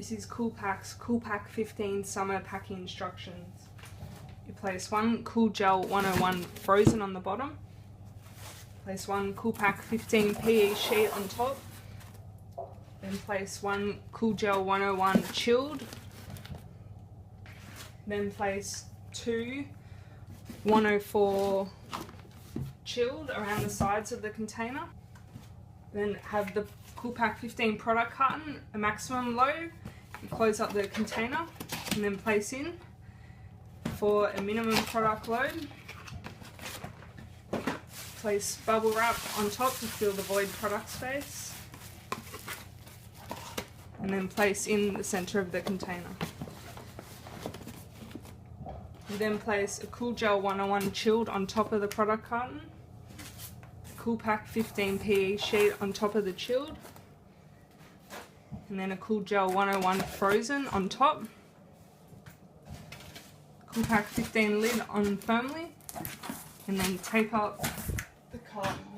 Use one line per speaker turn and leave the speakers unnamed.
This is CoolPac15 summer packing instructions. You place one Cool Gel 101 frozen on the bottom. Place one CoolPac15 PE sheet on top. Then place one Cool Gel 101 chilled. Then place two 104 chilled around the sides of the container. Then have the CoolPac15 product carton, a maximum load. You close up the container and then place in for a minimum product load. Place bubble wrap on top to fill the void product space. And then place in the center of the container. You then place a Cool Gel 101 chilled on top of the product carton. CoolPac15 PE sheet on top of the chilled, and then a Cool Gel 101 frozen on top. CoolPac15 lid on firmly, and then tape up the carton.